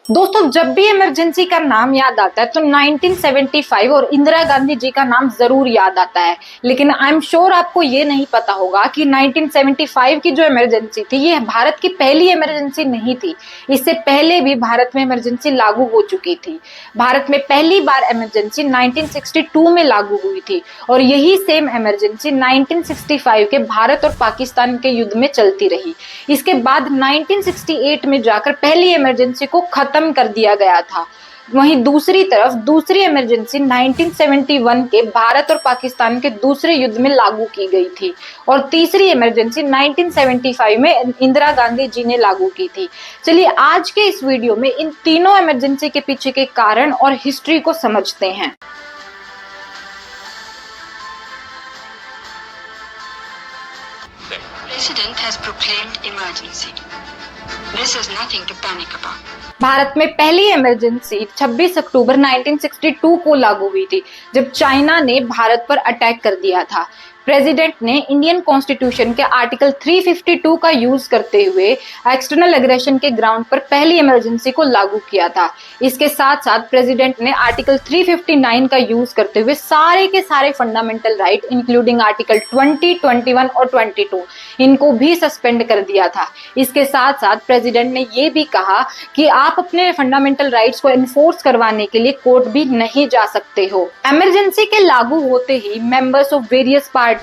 दोस्तों, जब भी इमरजेंसी का नाम याद आता है तो 1975 और इंदिरा गांधी जी का नाम जरूर याद आता है। लेकिन आई एम श्योर आपको ये नहीं पता होगा कि 1975 की जो इमरजेंसी थी ये भारत की पहली इमरजेंसी नहीं थी। इससे पहले भी भारत में इमरजेंसी लागू हो चुकी थी। भारत में पहली बार इमरजेंसी 1962 में लागू हुई थी और यही सेम इमरजेंसी 1965 के भारत और पाकिस्तान के युद्ध में चलती रही। इसके बाद 1968 में जाकर पहली इमरजेंसी को खत्म कर दिया गया था। वहीं दूसरी तरफ दूसरी इमरजेंसी 1971 के भारत और पाकिस्तान के दूसरे युद्ध में लागू की गई थी और तीसरी इमरजेंसी 1975 में इंदिरा गांधी जी ने लागू की थी। चलिए आज के इस वीडियो में इन तीनों इमरजेंसी के पीछे के कारण और हिस्ट्री को समझते हैं। President has proclaimed emergency. This is nothing to panic about. Bharat में पहली इमरजेंसी 26 अक्टूबर 1962 को लागू हुई थी, जब चाइना ने भारत पर अटैक कर दिया था। प्रेसिडेंट ने इंडियन कॉन्स्टिट्यूशन के आर्टिकल 352 का यूज करते हुए एक्सटर्नल एग्रेशन के ग्राउंड पर पहली इमरजेंसी को लागू किया था। इसके साथ साथ प्रेसिडेंट ने आर्टिकल 359 का यूज करते हुए सारे के सारे फंडामेंटल राइट इंक्लूडिंग आर्टिकल 20, 21 और 22 इनको भी सस्पेंड कर दिया था। इसके साथ साथ प्रेसिडेंट ने ये भी कहा कि आप अपने फंडामेंटल राइट्स को एनफोर्स करवाने के लिए कोर्ट भी नहीं जा सकते हो। इमरजेंसी के लागू होते ही members of various parties,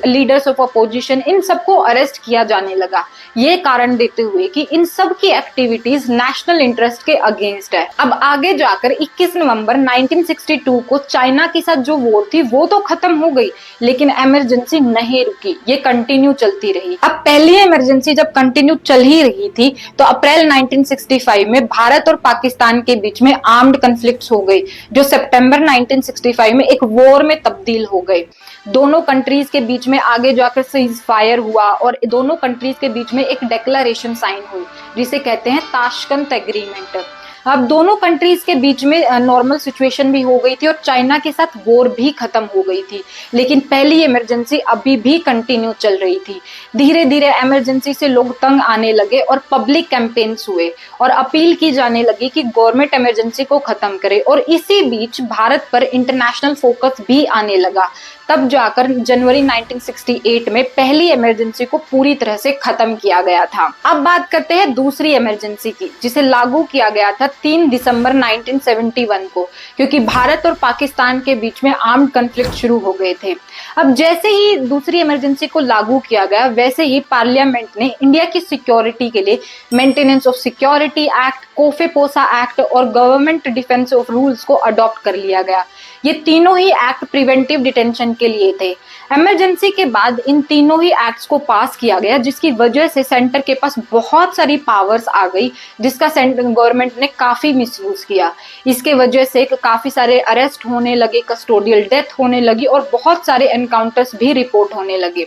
leaders of opposition, इन सबको अरेस्ट किया जाने लगा, ये कारण देते हुए कि इन सब की एक्टिविटीज नेशनल इंटरेस्ट के अगेंस्ट है। अब आगे जाकर 21 नवंबर 1962 को चाइना के साथ जो वॉर थी वो तो खत्म हो गई, लेकिन इमरजेंसी नहीं रुकी, ये कंटिन्यू चलती रही। अब पहली इमरजेंसी जब कंटिन्यू चल ही रही थी तो अप्रैल 1965 में भारत और पाकिस्तान के बीच में आर्म्ड कन्फ्लिक्ट्स हो गई, जो सितंबर 1965 में एक वॉर में तब्दील हो गए। दोनों कंट्रीज के बीच में आगे जाकर सीज फायर हुआ और दोनों कंट्रीज के बीच में एक डेक्लेरेशन साइन हुई जिसे कहते हैं ताशकंद एग्रीमेंट। अब दोनों कंट्रीज के बीच में नॉर्मल सिचुएशन भी हो गई थी और चाइना के साथ वॉर भी खत्म हो गई थी, लेकिन पहली इमरजेंसी अभी भी कंटिन्यू चल रही थी। धीरे धीरे इमरजेंसी से लोग तंग आने लगे और पब्लिक कैंपेन्स हुए और अपील की जाने लगी कि गवर्नमेंट इमरजेंसी को खत्म करे, और इसी बीच भारत पर इंटरनेशनल फोकस भी आने लगा। तब जाकर जनवरी 1968 में पहली इमरजेंसी को पूरी तरह से खत्म किया गया था। अब बात करते हैं दूसरी इमरजेंसी की, जिसे लागू किया गया था 3 दिसंबर 1971 को, क्योंकि भारत और पाकिस्तान के बीच में आर्म्ड कन्फ्लिक्ट शुरू हो गए थे। अब जैसे ही दूसरी इमरजेंसी को लागू किया गया वैसे ही पार्लियामेंट ने इंडिया की सिक्योरिटी के लिए maintenance of security act, COFEPOSA act और गवर्नमेंट डिफेंस ऑफ रूल्स को अडॉप्ट कर लिया गया। ये तीनों ही एक्ट प्रिवेंटिव डिटेंशन के लिए थे। इमरजेंसी के बाद इन तीनों ही एक्ट्स को पास किया गया, जिसकी वजह से सेंटर के पास बहुत सारी पावर्स आ गई, जिसका सेंट्रल गवर्नमेंट ने काफी मिसयूज किया। इसके वजह से काफी सारे अरेस्ट होने लगे, कस्टोडियल डेथ होने लगी और बहुत सारे एनकाउंटर्स भी रिपोर्ट होने लगे।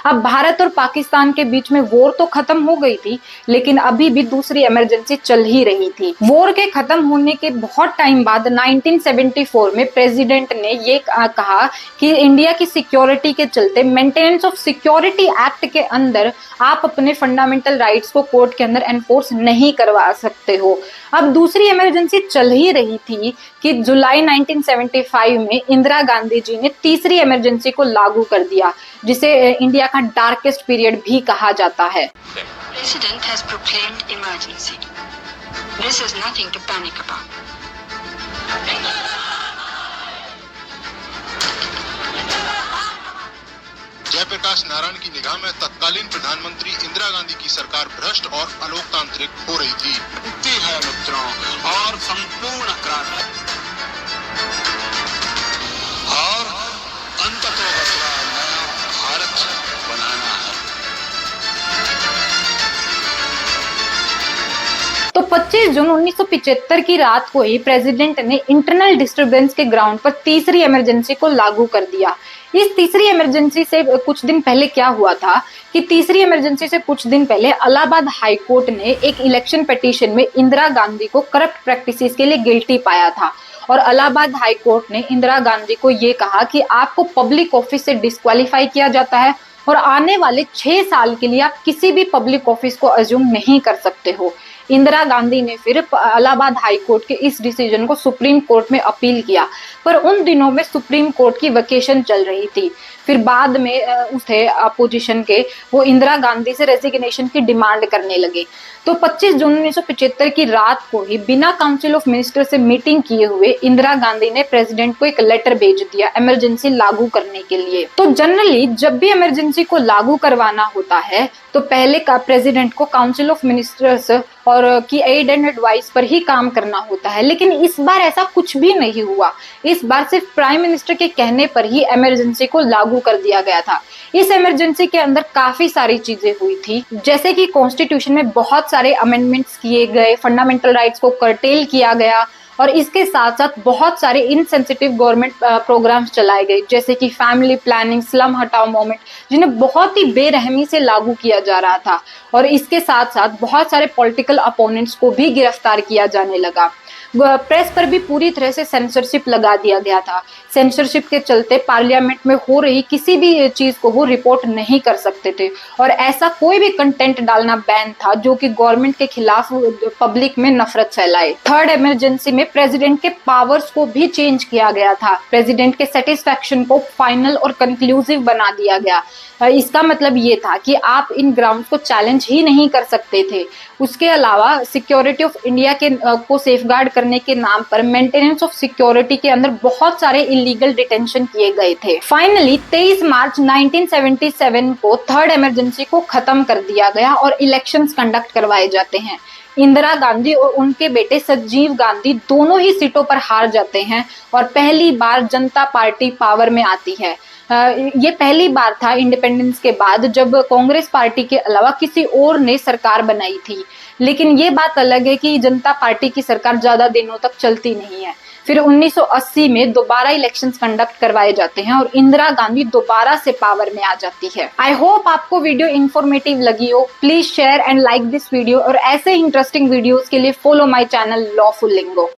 अब भारत और पाकिस्तान के बीच में वॉर तो खत्म हो गई थी, लेकिन अभी भी दूसरी इमरजेंसी चल ही रही थी। वॉर के खत्म होने के बहुत टाइम बाद 1974 में प्रेसिडेंट ने ये कहा कि इंडिया की सिक्योरिटी के चलते मेंटेनेंस ऑफ सिक्योरिटी एक्ट के अंदर आप अपने फंडामेंटल राइट्स को कोर्ट के अंदर एनफोर्स नहीं करवा सकते हो। अब दूसरी इमरजेंसी चल ही रही थी कि जुलाई 1975 में इंदिरा गांधी जी ने तीसरी इमरजेंसी को लागू कर दिया, जिसे इंडिया का डार्केस्ट पीरियड भी कहा जाता है। President has proclaimed emergency. This is nothing to panic about. Jayaprakash Narayan की निगाह में तत्कालीन प्रधानमंत्री इंदिरा गांधी की सरकार भ्रष्ट और अलोकतांत्रिक हो रही थी। है मित्रों और संपूर्ण क्रांति और अंततः नया भारत बनाना है। तो 25 जून 1975 की रात को ही प्रेसिडेंट ने इंटरनल डिस्टरबेंस के ग्राउंड पर तीसरी इमरजेंसी को लागू कर दिया। इस तीसरी इमरजेंसी से कुछ दिन पहले क्या हुआ था कि तीसरी इमरजेंसी से कुछ दिन पहले इलाहाबाद हाई कोर्ट ने एक इलेक्शन पिटीशन में इंदिरा गांधी को करप्ट प्रैक्टिसेस के लिए गिल्टी पाया था और इलाहाबाद हाई कोर्ट ने इंदिरा गांधी को ये कहा कि आपको पब्लिक ऑफिस से डिस्क्वालीफाई किया जाता है और आने वाले 6 साल के लिए आप किसी भी पब्लिक ऑफिस को अज्यूम नहीं कर सकते हो। इंदिरा गांधी ने फिर इलाहाबाद हाई कोर्ट के इस डिसीजन को सुप्रीम कोर्ट में अपील किया, पर उन दिनों में सुप्रीम कोर्ट की वेकेशन चल रही थी। फिर बाद में उसे अपोजिशन के वो इंदिरा गांधी से रेजिग्नेशन की डिमांड करने लगे। तो 25 जून 1975 की रात को ही बिना काउंसिल ऑफ मिनिस्टर से मीटिंग किए हुए इंदिरा गांधी ने प्रेसिडेंट को एक लेटर भेज दिया इमरजेंसी लागू करने के लिए। तो जनरली जब भी इमरजेंसी को लागू करवाना होता है तो पहले का प्रेसिडेंट को काउंसिल ऑफ मिनिस्टर्स और की एड एंड एडवाइस पर ही काम करना होता है, लेकिन इस बार ऐसा कुछ भी नहीं हुआ। इस बार सिर्फ प्राइम मिनिस्टर के कहने पर ही इमरजेंसी को लागू कर दिया गया था। इस इमरजेंसी के अंदर काफी सारी चीजें हुई थी, जैसे कि कॉन्स्टिट्यूशन में बहुत सारे अमेंडमेंट्स किए गए, फंडामेंटल राइट्स को कर्टेल किया गया और इसके साथ साथ बहुत सारे इनसेंसिटिव गवर्नमेंट प्रोग्राम्स चलाए गए, जैसे कि फैमिली प्लानिंग, स्लम हटाओ मूवमेंट, जिन्हें बहुत ही बेरहमी से लागू किया जा रहा था। और इसके साथ साथ बहुत सारे पॉलिटिकल अपोनेंट्स को भी गिरफ्तार किया जाने लगा। प्रेस पर भी पूरी तरह से सेंसरशिप लगा दिया गया था। सेंसरशिप के चलते पार्लियामेंट में हो रही किसी भी चीज को वो रिपोर्ट नहीं कर सकते थे और ऐसा कोई भी कंटेंट डालना बैन था जो कि गवर्नमेंट के खिलाफ पब्लिक में नफरत फैलाए। थर्ड इमरजेंसी में प्रेसिडेंट के पावर्स को भी चेंज किया गया था। प्रेसिडेंट के सेटिस्फैक्शन को फाइनल और कंक्लूसिव बना दिया गया। इसका मतलब ये था कि आप इन ग्राउंड्स को चैलेंज ही नहीं कर सकते थे। उसके अलावा सिक्योरिटी ऑफ इंडिया के को सेफगार्ड करने के नाम पर मेंटेनेंस ऑफ सिक्योरिटी के अंदर बहुत सारे इलीगल डिटेंशन किए गए थे। फाइनली 23 मार्च 1977 को थर्ड इमरजेंसी को खत्म कर दिया गया और इलेक्शंस कंडक्ट करवाए जाते हैं। इंदिरा गांधी और उनके बेटे संजीव गांधी दोनों ही सीटों पर हार जाते हैं और पहली बार जनता पार्टी पावर में आती है। ये पहली बार था इंडिपेंडेंस के बाद जब कांग्रेस पार्टी के अलावा किसी और ने सरकार बनाई थी, लेकिन ये बात अलग है कि जनता पार्टी की सरकार ज्यादा दिनों तक चलती नहीं है। फिर 1980 में दोबारा इलेक्शंस कंडक्ट करवाए जाते हैं और इंदिरा गांधी दोबारा से पावर में आ जाती है। आई होप आपको वीडियो इन्फॉर्मेटिव लगी हो। Please share and like this video और ऐसे इंटरेस्टिंग वीडियोस के लिए follow my channel lawful lingo.